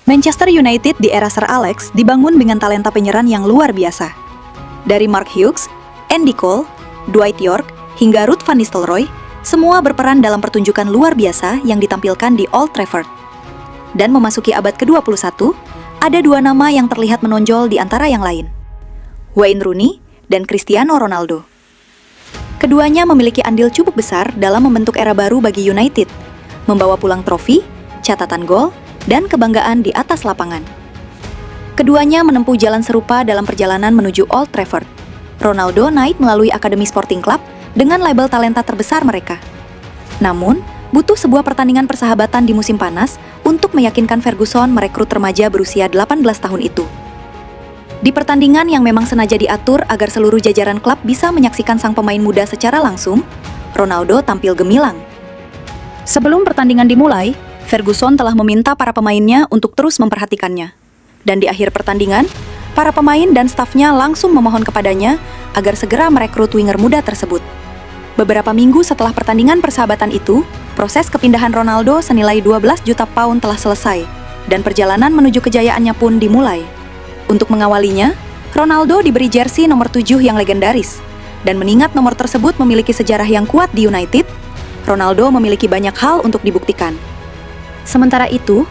Manchester United di era Sir Alex dibangun dengan talenta penyerang yang luar biasa. Dari Mark Hughes, Andy Cole, Dwight York, hingga Ruud van Nistelrooy, semua berperan dalam pertunjukan luar biasa yang ditampilkan di Old Trafford. Dan memasuki abad ke-21, ada dua nama yang terlihat menonjol di antara yang lain, Wayne Rooney dan Cristiano Ronaldo. Keduanya memiliki andil cukup besar dalam membentuk era baru bagi United, membawa pulang trofi, catatan gol, dan kebanggaan di atas lapangan. Keduanya menempuh jalan serupa dalam perjalanan menuju Old Trafford. Ronaldo naik melalui Akademi Sporting Club dengan label talenta terbesar mereka. Namun, butuh sebuah pertandingan persahabatan di musim panas untuk meyakinkan Ferguson merekrut remaja berusia 18 tahun itu. Di pertandingan yang memang sengaja diatur agar seluruh jajaran klub bisa menyaksikan sang pemain muda secara langsung, Ronaldo tampil gemilang. Sebelum pertandingan dimulai, Ferguson telah meminta para pemainnya untuk terus memperhatikannya. Dan di akhir pertandingan, para pemain dan stafnya langsung memohon kepadanya agar segera merekrut winger muda tersebut. Beberapa minggu setelah pertandingan persahabatan itu, proses kepindahan Ronaldo senilai 12 juta pound telah selesai, dan perjalanan menuju kejayaannya pun dimulai. Untuk mengawalinya, Ronaldo diberi jersey nomor 7 yang legendaris, dan mengingat nomor tersebut memiliki sejarah yang kuat di United, Ronaldo memiliki banyak hal untuk dibuktikan. Sementara itu,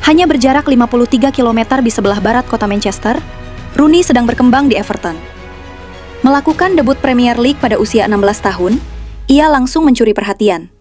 hanya berjarak 53 km di sebelah barat kota Manchester, Rooney sedang berkembang di Everton. Melakukan debut Premier League pada usia 16 tahun, ia langsung mencuri perhatian.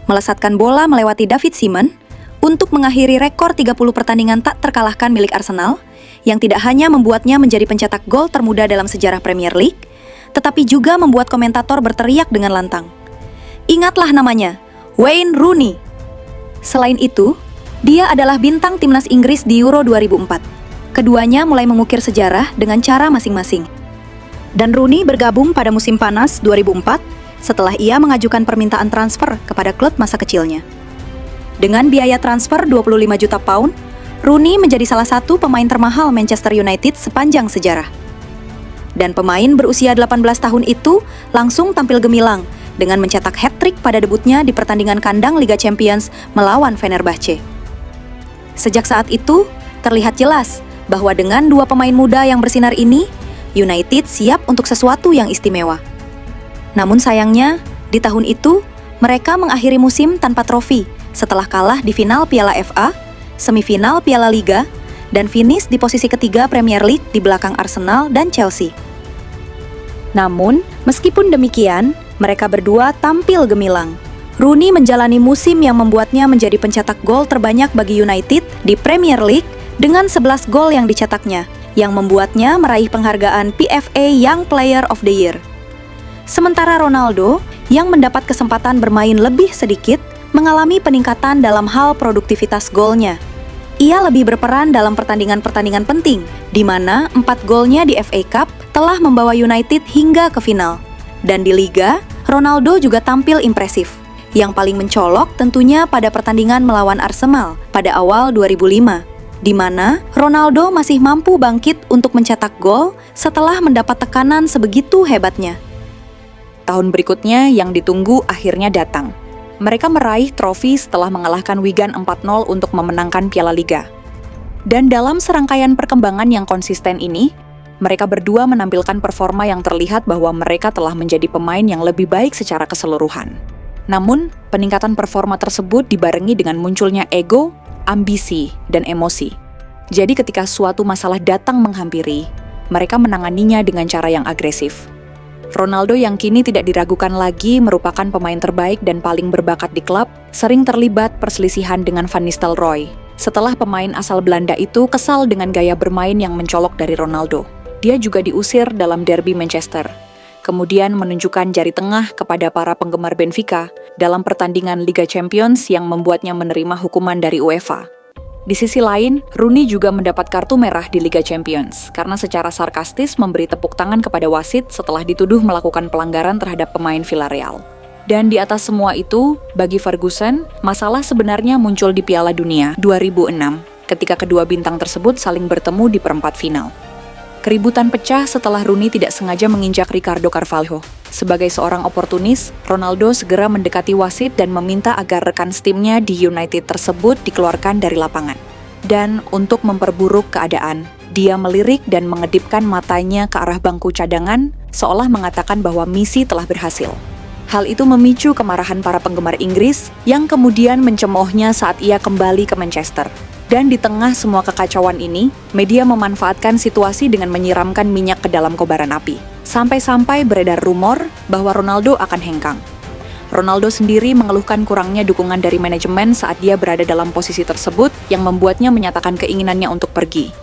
Melesatkan bola melewati David Seaman untuk mengakhiri rekor 30 pertandingan tak terkalahkan milik Arsenal, yang tidak hanya membuatnya menjadi pencetak gol termuda dalam sejarah Premier League, tetapi juga membuat komentator berteriak dengan lantang. Ingatlah namanya, Wayne Rooney. Selain itu, dia adalah bintang timnas Inggris di Euro 2004. Keduanya mulai mengukir sejarah dengan cara masing-masing. Dan Rooney bergabung pada musim panas 2004 setelah ia mengajukan permintaan transfer kepada klub masa kecilnya. Dengan biaya transfer 25 juta pound, Rooney menjadi salah satu pemain termahal Manchester United sepanjang sejarah. Dan pemain berusia 18 tahun itu langsung tampil gemilang dengan mencetak hat-trick pada debutnya di pertandingan kandang Liga Champions melawan Fenerbahce. Sejak saat itu, terlihat jelas bahwa dengan dua pemain muda yang bersinar ini, United siap untuk sesuatu yang istimewa. Namun sayangnya, di tahun itu, mereka mengakhiri musim tanpa trofi setelah kalah di final Piala FA, semifinal Piala Liga, dan finish di posisi ketiga Premier League di belakang Arsenal dan Chelsea. Namun, meskipun demikian, mereka berdua tampil gemilang. Rooney menjalani musim yang membuatnya menjadi pencetak gol terbanyak bagi United di Premier League dengan 11 gol yang dicetaknya, yang membuatnya meraih penghargaan PFA Young Player of the Year. Sementara Ronaldo, yang mendapat kesempatan bermain lebih sedikit, mengalami peningkatan dalam hal produktivitas golnya. Ia lebih berperan dalam pertandingan-pertandingan penting, di mana 4 golnya di FA Cup telah membawa United hingga ke final. Dan di Liga, Ronaldo juga tampil impresif. Yang paling mencolok tentunya pada pertandingan melawan Arsenal pada awal 2005, di mana Ronaldo masih mampu bangkit untuk mencetak gol setelah mendapat tekanan sebegitu hebatnya. Tahun berikutnya yang ditunggu akhirnya datang. Mereka meraih trofi setelah mengalahkan Wigan 4-0 untuk memenangkan Piala Liga. Dan dalam serangkaian perkembangan yang konsisten ini, mereka berdua menampilkan performa yang terlihat bahwa mereka telah menjadi pemain yang lebih baik secara keseluruhan. Namun, peningkatan performa tersebut dibarengi dengan munculnya ego, ambisi, dan emosi. Jadi ketika suatu masalah datang menghampiri, mereka menanganinya dengan cara yang agresif. Ronaldo yang kini tidak diragukan lagi merupakan pemain terbaik dan paling berbakat di klub, sering terlibat perselisihan dengan Van Nistelrooy. Setelah pemain asal Belanda itu kesal dengan gaya bermain yang mencolok dari Ronaldo. Dia juga diusir dalam derby Manchester. Kemudian menunjukkan jari tengah kepada para penggemar Benfica dalam pertandingan Liga Champions yang membuatnya menerima hukuman dari UEFA. Di sisi lain, Rooney juga mendapat kartu merah di Liga Champions karena secara sarkastis memberi tepuk tangan kepada wasit setelah dituduh melakukan pelanggaran terhadap pemain Villarreal. Dan di atas semua itu, bagi Ferguson, masalah sebenarnya muncul di Piala Dunia 2006 ketika kedua bintang tersebut saling bertemu di perempat final. Keributan pecah setelah Rooney tidak sengaja menginjak Ricardo Carvalho. Sebagai seorang oportunis, Ronaldo segera mendekati wasit dan meminta agar rekan setimnya di United tersebut dikeluarkan dari lapangan. Dan untuk memperburuk keadaan, dia melirik dan mengedipkan matanya ke arah bangku cadangan, seolah mengatakan bahwa misi telah berhasil. Hal itu memicu kemarahan para penggemar Inggris yang kemudian mencemoohnya saat ia kembali ke Manchester. Dan di tengah semua kekacauan ini, media memanfaatkan situasi dengan menyiramkan minyak ke dalam kobaran api. Sampai-sampai beredar rumor bahwa Ronaldo akan hengkang. Ronaldo sendiri mengeluhkan kurangnya dukungan dari manajemen saat dia berada dalam posisi tersebut yang membuatnya menyatakan keinginannya untuk pergi.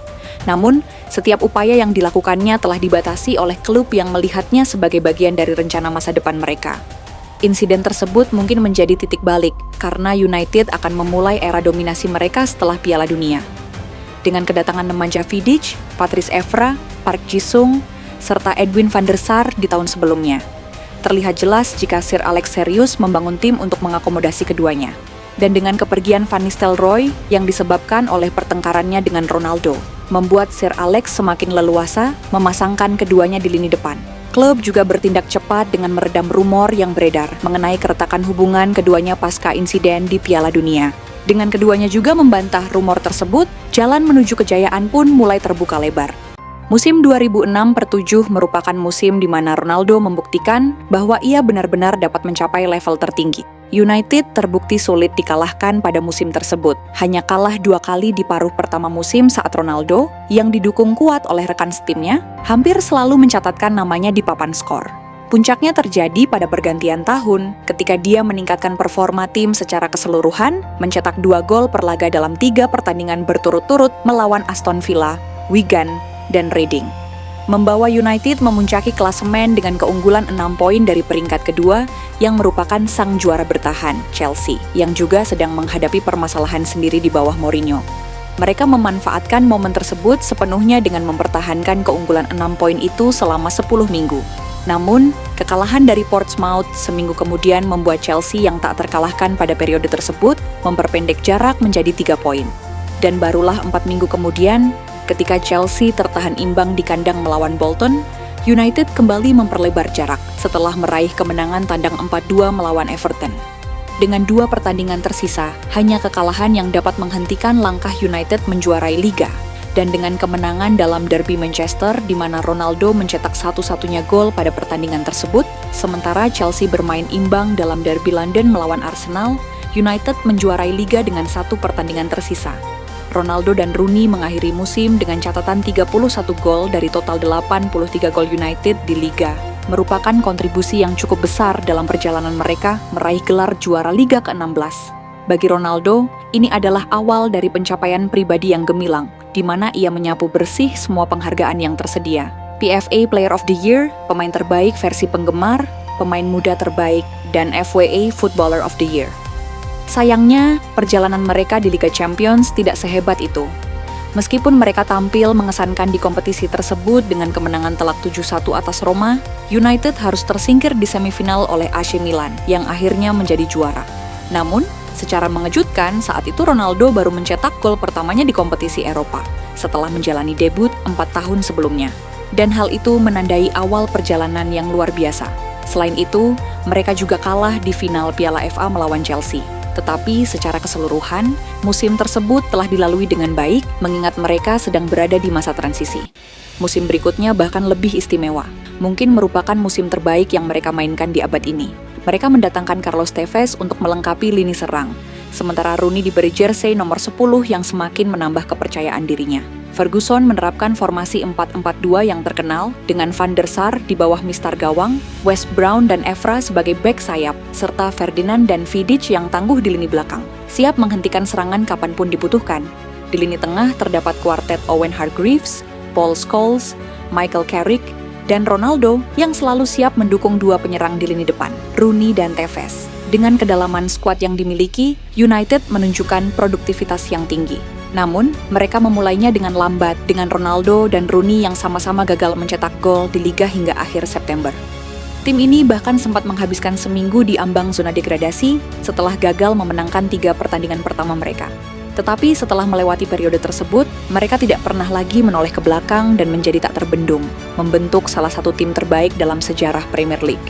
Namun, setiap upaya yang dilakukannya telah dibatasi oleh klub yang melihatnya sebagai bagian dari rencana masa depan mereka. Insiden tersebut mungkin menjadi titik balik karena United akan memulai era dominasi mereka setelah Piala Dunia. Dengan kedatangan Nemanja Vidic, Patrice Evra, Park Ji-sung, serta Edwin van der Sar di tahun sebelumnya. Terlihat jelas jika Sir Alex serius membangun tim untuk mengakomodasi keduanya. Dan dengan kepergian Van Nistelrooy yang disebabkan oleh pertengkarannya dengan Ronaldo, membuat Sir Alex semakin leluasa memasangkan keduanya di lini depan. Klub juga bertindak cepat dengan meredam rumor yang beredar mengenai keretakan hubungan keduanya pasca insiden di Piala Dunia. Dengan keduanya juga membantah rumor tersebut, jalan menuju kejayaan pun mulai terbuka lebar. Musim 2006-7 merupakan musim di mana Ronaldo membuktikan bahwa ia benar-benar dapat mencapai level tertinggi. United terbukti sulit dikalahkan pada musim tersebut. Hanya kalah 2 kali di paruh pertama musim saat Ronaldo, yang didukung kuat oleh rekan setimnya, hampir selalu mencatatkan namanya di papan skor. Puncaknya terjadi pada pergantian tahun, ketika dia meningkatkan performa tim secara keseluruhan, mencetak 2 gol per laga dalam 3 pertandingan berturut-turut melawan Aston Villa, Wigan, dan Reading. Membawa United memuncaki klasemen dengan keunggulan 6 poin dari peringkat kedua yang merupakan sang juara bertahan, Chelsea, yang juga sedang menghadapi permasalahan sendiri di bawah Mourinho. Mereka memanfaatkan momen tersebut sepenuhnya dengan mempertahankan keunggulan 6 poin itu selama 10 minggu. Namun, kekalahan dari Portsmouth seminggu kemudian membuat Chelsea yang tak terkalahkan pada periode tersebut memperpendek jarak menjadi 3 poin. Dan barulah 4 minggu kemudian, ketika Chelsea tertahan imbang di kandang melawan Bolton, United kembali memperlebar jarak setelah meraih kemenangan tandang 4-2 melawan Everton. Dengan 2 pertandingan tersisa, hanya kekalahan yang dapat menghentikan langkah United menjuarai Liga. Dan dengan kemenangan dalam derby Manchester di mana Ronaldo mencetak satu-satunya gol pada pertandingan tersebut, sementara Chelsea bermain imbang dalam derby London melawan Arsenal, United menjuarai Liga dengan 1 pertandingan tersisa. Ronaldo dan Rooney mengakhiri musim dengan catatan 31 gol dari total 83 gol United di Liga, merupakan kontribusi yang cukup besar dalam perjalanan mereka meraih gelar juara Liga ke-16. Bagi Ronaldo, ini adalah awal dari pencapaian pribadi yang gemilang, di mana ia menyapu bersih semua penghargaan yang tersedia. PFA Player of the Year, pemain terbaik versi penggemar, pemain muda terbaik, dan FWA Footballer of the Year. Sayangnya, perjalanan mereka di Liga Champions tidak sehebat itu. Meskipun mereka tampil mengesankan di kompetisi tersebut dengan kemenangan telak 7-1 atas Roma, United harus tersingkir di semifinal oleh AC Milan yang akhirnya menjadi juara. Namun, secara mengejutkan, saat itu Ronaldo baru mencetak gol pertamanya di kompetisi Eropa, setelah menjalani debut 4 tahun sebelumnya. Dan hal itu menandai awal perjalanan yang luar biasa. Selain itu, mereka juga kalah di final Piala FA melawan Chelsea. Tetapi secara keseluruhan, musim tersebut telah dilalui dengan baik mengingat mereka sedang berada di masa transisi. Musim berikutnya bahkan lebih istimewa. Mungkin merupakan musim terbaik yang mereka mainkan di abad ini. Mereka mendatangkan Carlos Tevez untuk melengkapi lini serang, sementara Rooney diberi jersey nomor 10 yang semakin menambah kepercayaan dirinya. Ferguson menerapkan formasi 4-4-2 yang terkenal dengan Van der Sar di bawah mistar gawang, West Brown dan Evra sebagai bek sayap, serta Ferdinand dan Vidic yang tangguh di lini belakang, siap menghentikan serangan kapanpun dibutuhkan. Di lini tengah terdapat kuartet Owen Hargreaves, Paul Scholes, Michael Carrick, dan Ronaldo yang selalu siap mendukung 2 penyerang di lini depan, Rooney dan Tevez. Dengan kedalaman skuad yang dimiliki, United menunjukkan produktivitas yang tinggi. Namun, mereka memulainya dengan lambat dengan Ronaldo dan Rooney yang sama-sama gagal mencetak gol di Liga hingga akhir September. Tim ini bahkan sempat menghabiskan seminggu di ambang zona degradasi setelah gagal memenangkan 3 pertandingan pertama mereka. Tetapi setelah melewati periode tersebut, mereka tidak pernah lagi menoleh ke belakang dan menjadi tak terbendung, membentuk salah satu tim terbaik dalam sejarah Premier League.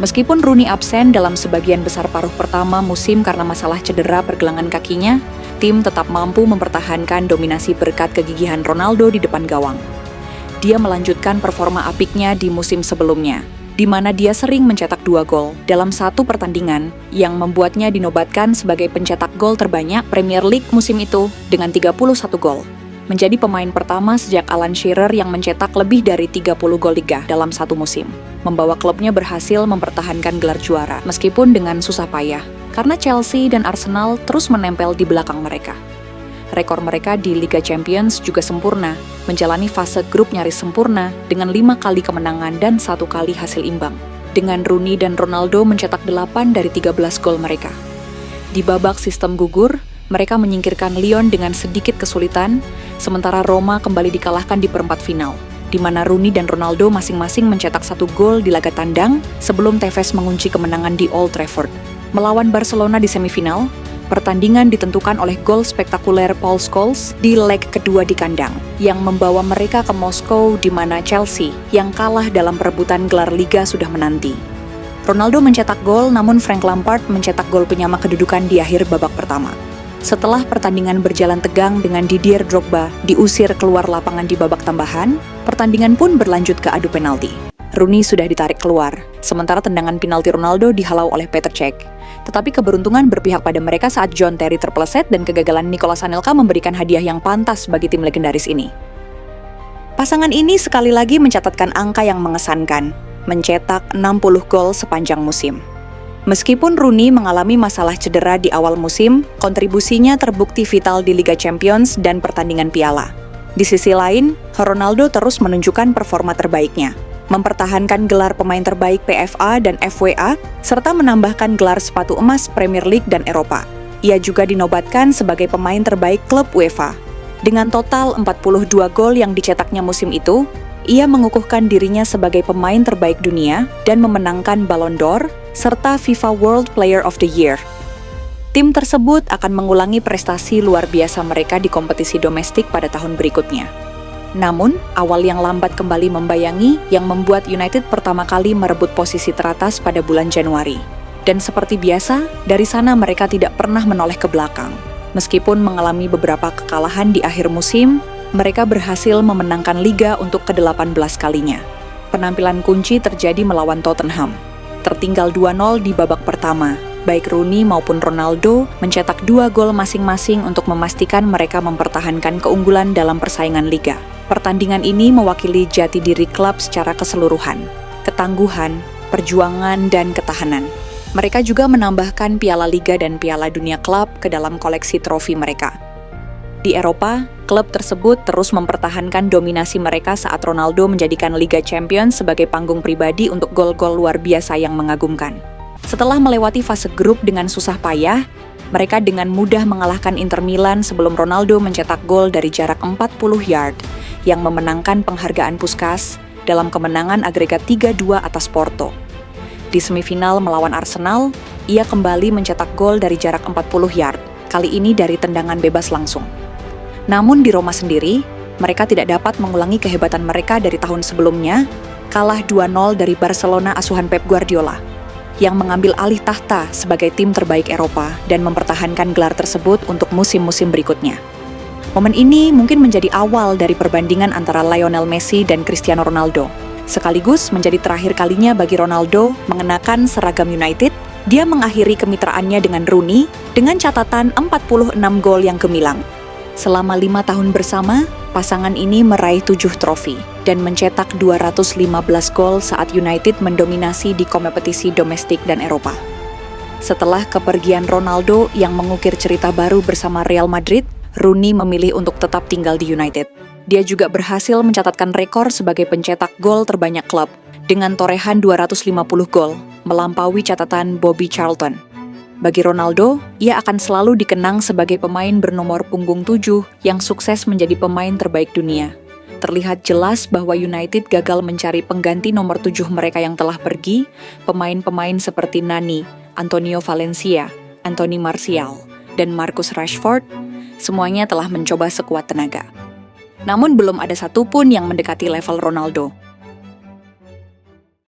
Meskipun Rooney absen dalam sebagian besar paruh pertama musim karena masalah cedera pergelangan kakinya, tim tetap mampu mempertahankan dominasi berkat kegigihan Ronaldo di depan gawang. Dia melanjutkan performa apiknya di musim sebelumnya, di mana dia sering mencetak 2 gol dalam satu pertandingan yang membuatnya dinobatkan sebagai pencetak gol terbanyak Premier League musim itu dengan 31 gol. Menjadi pemain pertama sejak Alan Shearer yang mencetak lebih dari 30 gol Liga dalam satu musim. Membawa klubnya berhasil mempertahankan gelar juara meskipun dengan susah payah, karena Chelsea dan Arsenal terus menempel di belakang mereka. Rekor mereka di Liga Champions juga sempurna, menjalani fase grup nyaris sempurna dengan 5 kali kemenangan dan 1 kali hasil imbang. Dengan Rooney dan Ronaldo mencetak 8 dari 13 gol mereka. Di babak sistem gugur, mereka menyingkirkan Lyon dengan sedikit kesulitan, sementara Roma kembali dikalahkan di perempat final, di mana Rooney dan Ronaldo masing-masing mencetak 1 gol di laga tandang sebelum Tevez mengunci kemenangan di Old Trafford. Melawan Barcelona di semifinal, pertandingan ditentukan oleh gol spektakuler Paul Scholes di leg kedua di kandang, yang membawa mereka ke Moskow di mana Chelsea yang kalah dalam perebutan gelar Liga sudah menanti. Ronaldo mencetak gol, namun Frank Lampard mencetak gol penyama kedudukan di akhir babak pertama. Setelah pertandingan berjalan tegang dengan Didier Drogba diusir keluar lapangan di babak tambahan, pertandingan pun berlanjut ke adu penalti. Rooney sudah ditarik keluar, sementara tendangan penalti Ronaldo dihalau oleh Petr Cech. Tetapi keberuntungan berpihak pada mereka saat John Terry terpeleset dan kegagalan Nicolas Anelka memberikan hadiah yang pantas bagi tim legendaris ini. Pasangan ini sekali lagi mencatatkan angka yang mengesankan, mencetak 60 gol sepanjang musim. Meskipun Rooney mengalami masalah cedera di awal musim, kontribusinya terbukti vital di Liga Champions dan pertandingan piala. Di sisi lain, Ronaldo terus menunjukkan performa terbaiknya, mempertahankan gelar pemain terbaik PFA dan FWA, serta menambahkan gelar sepatu emas Premier League dan Eropa. Ia juga dinobatkan sebagai pemain terbaik klub UEFA. Dengan total 42 gol yang dicetaknya musim itu, ia mengukuhkan dirinya sebagai pemain terbaik dunia dan memenangkan Ballon d'Or serta FIFA World Player of the Year. Tim tersebut akan mengulangi prestasi luar biasa mereka di kompetisi domestik pada tahun berikutnya. Namun, awal yang lambat kembali membayangi yang membuat United pertama kali merebut posisi teratas pada bulan Januari. Dan seperti biasa, dari sana mereka tidak pernah menoleh ke belakang. Meskipun mengalami beberapa kekalahan di akhir musim, mereka berhasil memenangkan Liga untuk ke-18 kalinya. Penampilan kunci terjadi melawan Tottenham. Tertinggal 2-0 di babak pertama, baik Rooney maupun Ronaldo mencetak 2 gol masing-masing untuk memastikan mereka mempertahankan keunggulan dalam persaingan Liga. Pertandingan ini mewakili jati diri klub secara keseluruhan, ketangguhan, perjuangan, dan ketahanan. Mereka juga menambahkan Piala Liga dan Piala Dunia Klub ke dalam koleksi trofi mereka. Di Eropa, klub tersebut terus mempertahankan dominasi mereka saat Ronaldo menjadikan Liga Champions sebagai panggung pribadi untuk gol-gol luar biasa yang mengagumkan. Setelah melewati fase grup dengan susah payah, mereka dengan mudah mengalahkan Inter Milan sebelum Ronaldo mencetak gol dari jarak 40 yard yang memenangkan penghargaan Puskás dalam kemenangan agregat 3-2 atas Porto. Di semifinal melawan Arsenal, ia kembali mencetak gol dari jarak 40 yard, kali ini dari tendangan bebas langsung. Namun di Roma sendiri, mereka tidak dapat mengulangi kehebatan mereka dari tahun sebelumnya, kalah 2-0 dari Barcelona asuhan Pep Guardiola, yang mengambil alih tahta sebagai tim terbaik Eropa dan mempertahankan gelar tersebut untuk musim-musim berikutnya. Momen ini mungkin menjadi awal dari perbandingan antara Lionel Messi dan Cristiano Ronaldo. Sekaligus menjadi terakhir kalinya bagi Ronaldo mengenakan seragam United. Dia mengakhiri kemitraannya dengan Rooney dengan catatan 46 gol yang gemilang. Selama 5 tahun bersama, pasangan ini meraih 7 trofi dan mencetak 215 gol saat United mendominasi di kompetisi domestik dan Eropa. Setelah kepergian Ronaldo yang mengukir cerita baru bersama Real Madrid, Rooney memilih untuk tetap tinggal di United. Dia juga berhasil mencatatkan rekor sebagai pencetak gol terbanyak klub dengan torehan 250 gol, melampaui catatan Bobby Charlton. Bagi Ronaldo, ia akan selalu dikenang sebagai pemain bernomor punggung 7 yang sukses menjadi pemain terbaik dunia. Terlihat jelas bahwa United gagal mencari pengganti nomor 7 mereka yang telah pergi, pemain-pemain seperti Nani, Antonio Valencia, Anthony Martial, dan Marcus Rashford, semuanya telah mencoba sekuat tenaga. Namun belum ada satupun yang mendekati level Ronaldo.